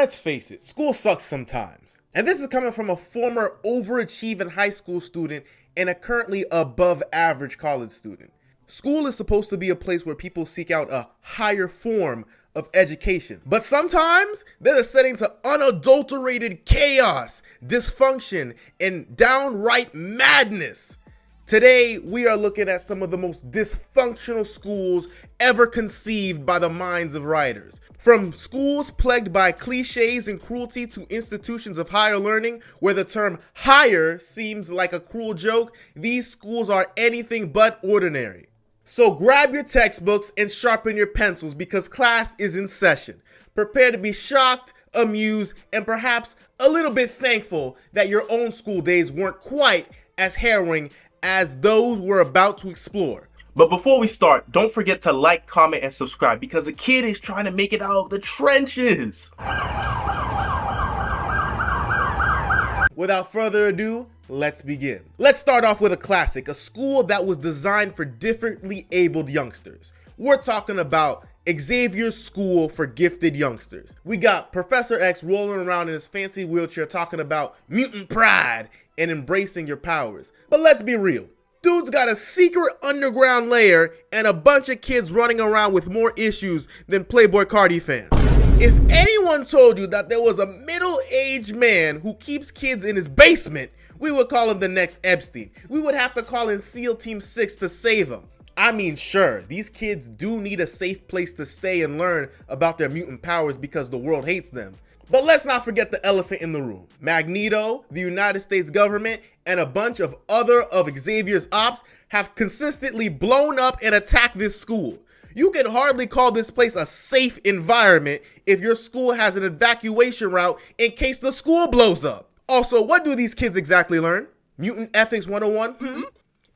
Let's face it, school sucks sometimes. And this is coming from a former overachieving high school student and a currently above average college student. School is supposed to be a place where people seek out a higher form of education. But sometimes they're the setting to unadulterated chaos, dysfunction, and downright madness. Today, we are looking at some of the most dysfunctional schools ever conceived by the minds of writers. From schools plagued by cliches and cruelty to institutions of higher learning, where the term higher seems like a cruel joke, these schools are anything but ordinary. So grab your textbooks and sharpen your pencils because class is in session. Prepare to be shocked, amused, and perhaps a little bit thankful that your own school days weren't quite as harrowing as those we're about to explore. But before we start, don't forget to like, comment, and subscribe because a kid is trying to make it out of the trenches. Without further ado, let's begin. Let's start off with a classic, a school that was designed for differently abled youngsters. We're talking about Xavier School for gifted youngsters. We got Professor X rolling around in his fancy wheelchair talking about mutant pride and embracing your powers. But let's be real. Dude's got a secret underground lair and a bunch of kids running around with more issues than Playboy Cardi fans. If anyone told you that there was a middle-aged man who keeps kids in his basement, we would call him the next Epstein. We would have to call in SEAL Team 6 to save him. I mean, sure, these kids do need a safe place to stay and learn about their mutant powers because the world hates them. But let's not forget the elephant in the room. Magneto, the United States government, and a bunch of other of Xavier's ops have consistently blown up and attacked this school. You can hardly call this place a safe environment if your school has an evacuation route in case the school blows up. Also, what do these kids exactly learn? Mutant Ethics 101?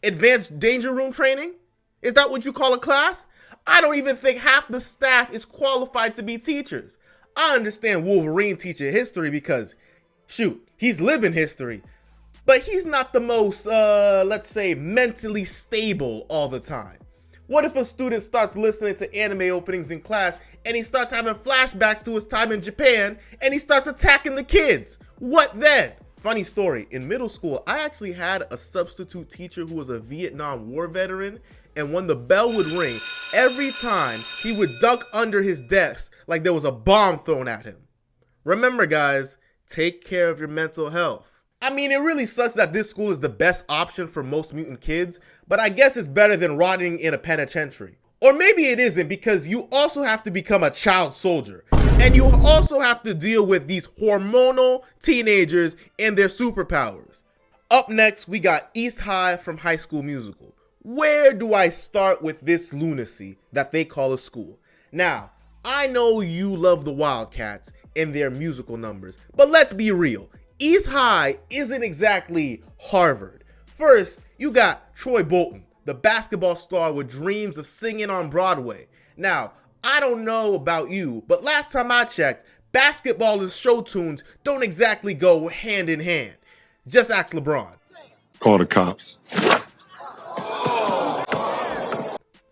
Advanced Danger Room training? Is that what you call a class? I don't even think half the staff is qualified to be teachers. I understand Wolverine teaching history because, shoot, he's living history. But he's not the most, let's say, mentally stable all the time. What if a student starts listening to anime openings in class and he starts having flashbacks to his time in Japan and he starts attacking the kids? What then? Funny story, in middle school, I actually had a substitute teacher who was a Vietnam War veteran, and when the bell would ring, every time he would duck under his desk like there was a bomb thrown at him. Remember guys, take care of your mental health. I mean, it really sucks that this school is the best option for most mutant kids, but I guess it's better than rotting in a penitentiary. Or maybe it isn't because you also have to become a child soldier. And you also have to deal with these hormonal teenagers and their superpowers. Up next, we got East High from High School Musical. Where do I start with this lunacy that they call a school? Now, I know you love the Wildcats and their musical numbers, but let's be real. East High isn't exactly Harvard. First, you got Troy Bolton, the basketball star with dreams of singing on Broadway. Now, I don't know about you, but last time I checked, basketball and show tunes don't exactly go hand in hand. Just ask LeBron. Call the cops.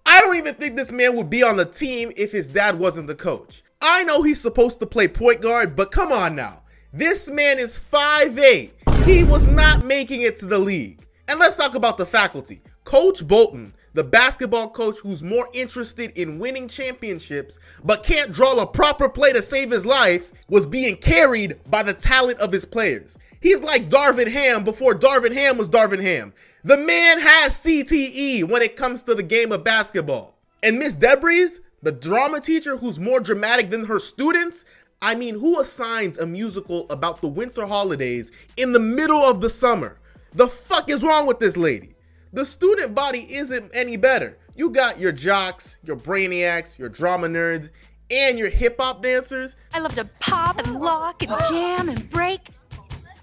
I don't even think this man would be on the team if his dad wasn't the coach. I know he's supposed to play point guard, but come on now. This man is 5'8". He was not making it to the league. And let's talk about the faculty. Coach Bolton, the basketball coach who's more interested in winning championships but can't draw a proper play to save his life, was being carried by the talent of his players. He's like Darvin Ham before Darvin Ham was Darvin Ham. The man has CTE when it comes to the game of basketball. And Miss Debris, the drama teacher who's more dramatic than her students, I mean, who assigns a musical about the winter holidays in the middle of the summer? The fuck is wrong with this lady? The student body isn't any better. You got your jocks, your brainiacs, your drama nerds, and your hip-hop dancers. I love to pop and lock and jam and break.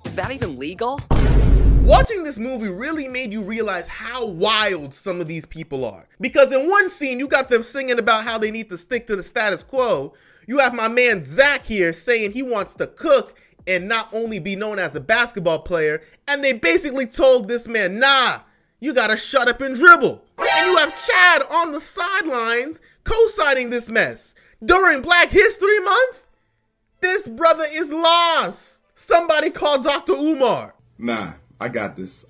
Is that even legal? Watching this movie really made you realize how wild some of these people are. Because in one scene, you got them singing about how they need to stick to the status quo. You have my man Zach here saying he wants to cook and not only be known as a basketball player. And they basically told this man, nah, you gotta shut up and dribble. And you have Chad on the sidelines co-signing this mess during Black History Month. This brother is lost. Somebody call Dr. Umar. Nah, I got this.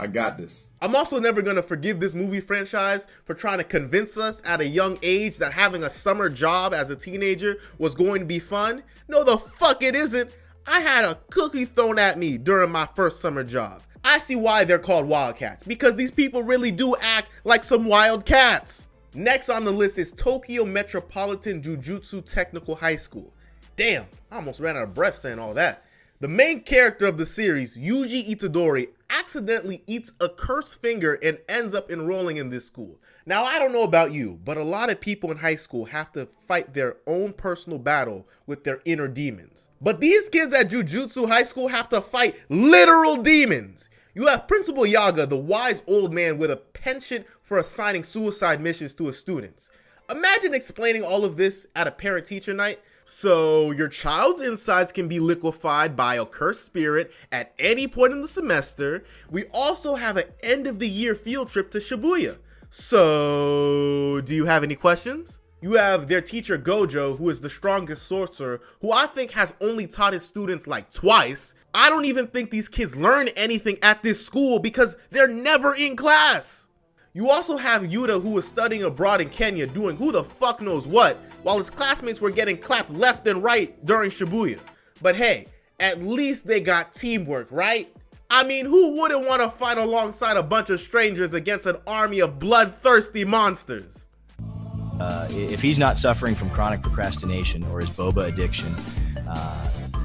I'm also never gonna forgive this movie franchise for trying to convince us at a young age that having a summer job as a teenager was going to be fun. No, the fuck it isn't. I had a cookie thrown at me during my first summer job. I see why they're called wildcats, because these people really do act like some wild cats. Next on the list is Tokyo Metropolitan Jujutsu Technical High School. Damn, I almost ran out of breath saying all that. The main character of the series, Yuji Itadori, accidentally eats a cursed finger and ends up enrolling in this school. Now, I don't know about you, but a lot of people in high school have to fight their own personal battle with their inner demons. But these kids at Jujutsu High School have to fight literal demons. You have Principal Yaga, the wise old man with a penchant for assigning suicide missions to his students. Imagine explaining all of this at a parent-teacher night. So your child's insides can be liquefied by a cursed spirit at any point in the semester. We also have an end of the year field trip to Shibuya. So do you have any questions? You have their teacher Gojo, who is the strongest sorcerer, who I think has only taught his students like twice. I don't even think these kids learn anything at this school because they're never in class. You also have Yuta, who was studying abroad in Kenya doing who the fuck knows what, while his classmates were getting clapped left and right during Shibuya. But hey, at least they got teamwork, right? I mean, who wouldn't want to fight alongside a bunch of strangers against an army of bloodthirsty monsters? If he's not suffering from chronic procrastination or his boba addiction,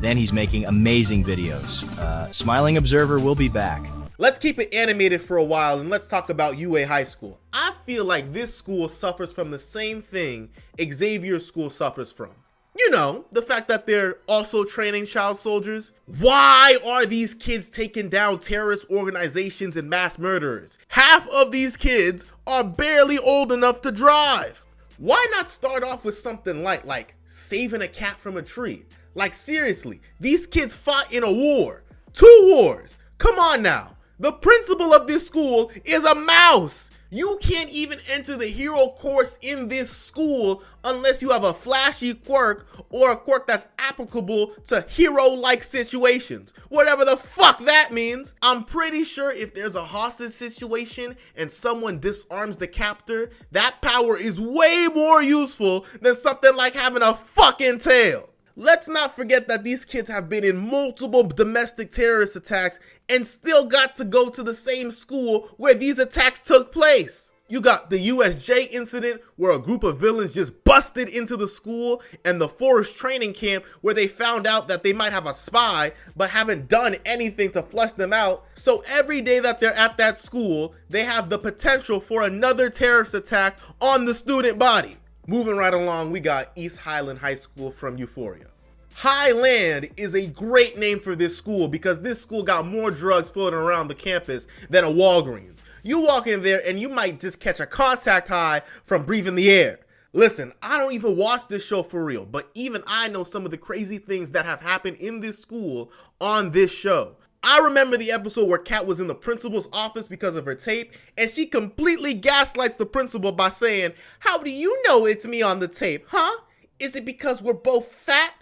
then he's making amazing videos. Smiling Observer will be back. Let's keep it animated for a while and let's talk about UA High School. I feel like this school suffers from the same thing Xavier School suffers from. You know, the fact that they're also training child soldiers. Why are these kids taking down terrorist organizations and mass murderers? Half of these kids are barely old enough to drive. Why not start off with something light like saving a cat from a tree? Like seriously, these kids fought in a war. 2 wars. Come on now. The principal of this school is a mouse. You can't even enter the hero course in this school unless you have a flashy quirk or a quirk that's applicable to hero-like situations. Whatever the fuck that means. I'm pretty sure if there's a hostage situation and someone disarms the captor, that power is way more useful than something like having a fucking tail. Let's not forget that these kids have been in multiple domestic terrorist attacks and still got to go to the same school where these attacks took place. You got the USJ incident where a group of villains just busted into the school, and the forest training camp where they found out that they might have a spy but haven't done anything to flush them out. So every day that they're at that school, they have the potential for another terrorist attack on the student body. Moving right along, we got East Highland High School from Euphoria. Highland is a great name for this school because this school got more drugs floating around the campus than a Walgreens. You walk in there and you might just catch a contact high from breathing the air. Listen, I don't even watch this show for real, but even I know some of the crazy things that have happened in this school on this show. I remember the episode where Kat was in the principal's office because of her tape, and she completely gaslights the principal by saying, "How do you know it's me on the tape, huh? Is it because we're both fat?"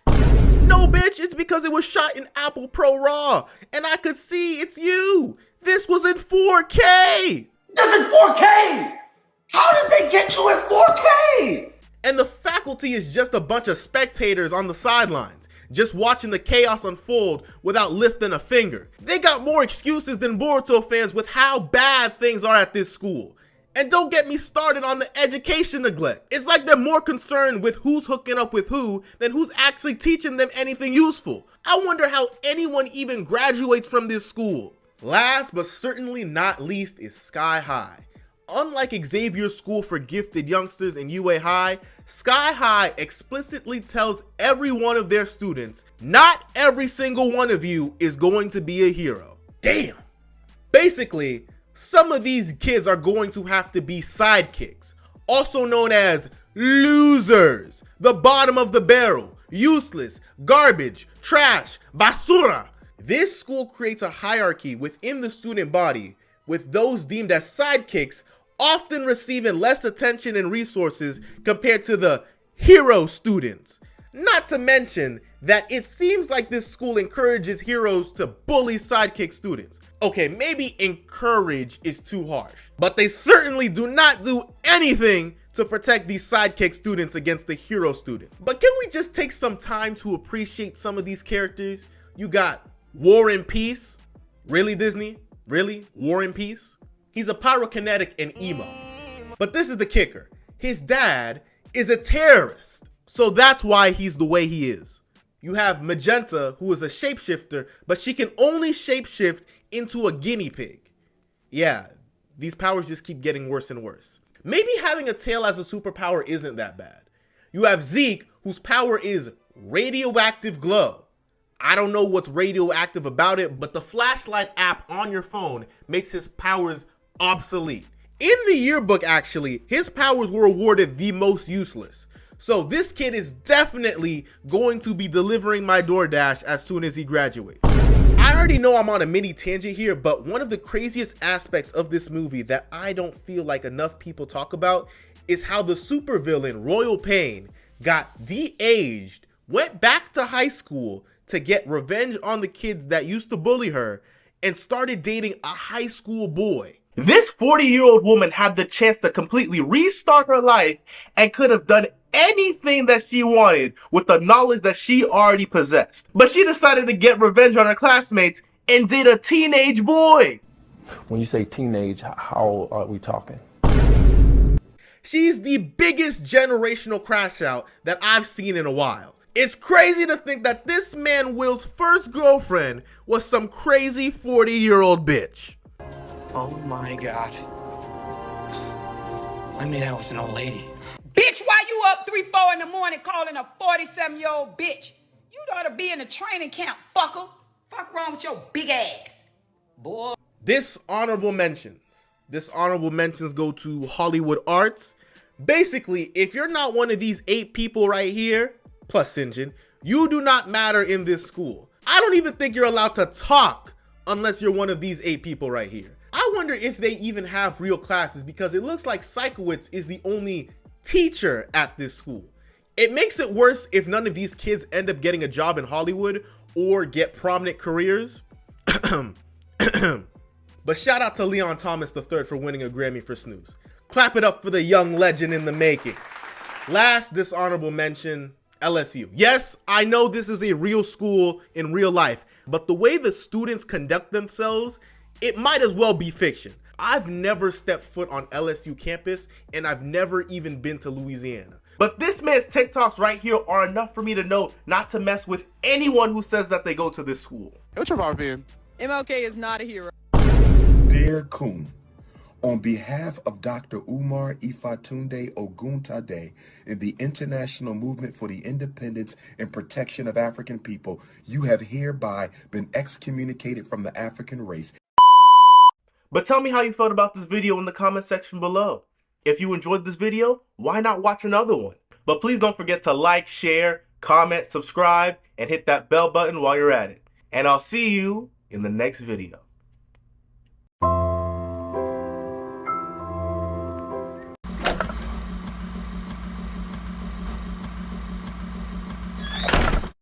No, bitch, it's because it was shot in Apple Pro Raw, and I could see it's you. This was in 4K. This is 4K! How did they get you in 4K? And the faculty is just a bunch of spectators on the sidelines, just watching the chaos unfold without lifting a finger. They got more excuses than Boruto fans with how bad things are at this school. And don't get me started on the education neglect. It's like they're more concerned with who's hooking up with who than who's actually teaching them anything useful. I wonder how anyone even graduates from this school. Last but certainly not least is Sky High. Unlike Xavier School for gifted youngsters in UA High, Sky High explicitly tells every one of their students, not every single one of you is going to be a hero. Damn. Basically, some of these kids are going to have to be sidekicks, also known as losers, the bottom of the barrel, useless, garbage, trash, basura. This school creates a hierarchy within the student body, with those deemed as sidekicks often receiving less attention and resources compared to the hero students. Not to mention, that it seems like this school encourages heroes to bully sidekick students. Okay, maybe encourage is too harsh, but they certainly do not do anything to protect these sidekick students against the hero student. But can we just take some time to appreciate some of these characters? You got War and Peace. Really, Disney? Really? War and Peace? He's a pyrokinetic and emo. But this is the kicker. His dad is a terrorist, so that's why he's the way he is. You have Magenta, who is a shapeshifter, but she can only shapeshift into a guinea pig. Yeah, these powers just keep getting worse and worse. Maybe having a tail as a superpower isn't that bad. You have Zeke, whose power is radioactive glow. I don't know what's radioactive about it, but the flashlight app on your phone makes his powers obsolete. In the yearbook, actually, his powers were awarded the most useless. So this kid is definitely going to be delivering my DoorDash as soon as he graduates. I already know I'm on a mini tangent here, but one of the craziest aspects of this movie that I don't feel like enough people talk about is how the supervillain Royal Pain got de-aged, went back to high school to get revenge on the kids that used to bully her, and started dating a high school boy. This 40-year-old woman had the chance to completely restart her life and could have done anything that she wanted with the knowledge that she already possessed. But she decided to get revenge on her classmates and date a teenage boy. When you say teenage, how old are we talking? She's the biggest generational crash out that I've seen in a while. It's crazy to think that this man Will's first girlfriend was some crazy 40-year-old bitch. Oh my God. I mean, I was an old lady. Bitch, why you up 3-4 in the morning calling a 47-year-old bitch? You ought to be in a training camp, fucker. Fuck wrong with your big ass, boy. Dishonorable mentions. Dishonorable mentions go to Hollywood Arts. Basically, if you're not one of these 8 people right here, plus Sinjin, you do not matter in this school. I don't even think you're allowed to talk unless you're one of these 8 people right here. I wonder if they even have real classes, because it looks like Psychowitz is the only teacher at this school. It makes it worse if none of these kids end up getting a job in Hollywood or get prominent careers. But shout out to Leon Thomas III for winning a Grammy for Snooze. Clap it up for the young legend in the making. Last dishonorable mention, LSU. Yes, I know this is a real school in real life, but the way the students conduct themselves, it might as well be fiction. I've never stepped foot on LSU campus, and I've never even been to Louisiana. But this man's TikToks right here are enough for me to know not to mess with anyone who says that they go to this school. What's your problem, man? MLK is not a hero. Dear Kun, on behalf of Dr. Umar Ifatunde Oguntade and the International Movement for the Independence and Protection of African People, you have hereby been excommunicated from the African race. But tell me how you felt about this video in the comment section below. If you enjoyed this video, why not watch another one? But please don't forget to like, share, comment, subscribe, and hit that bell button while you're at it. And I'll see you in the next video.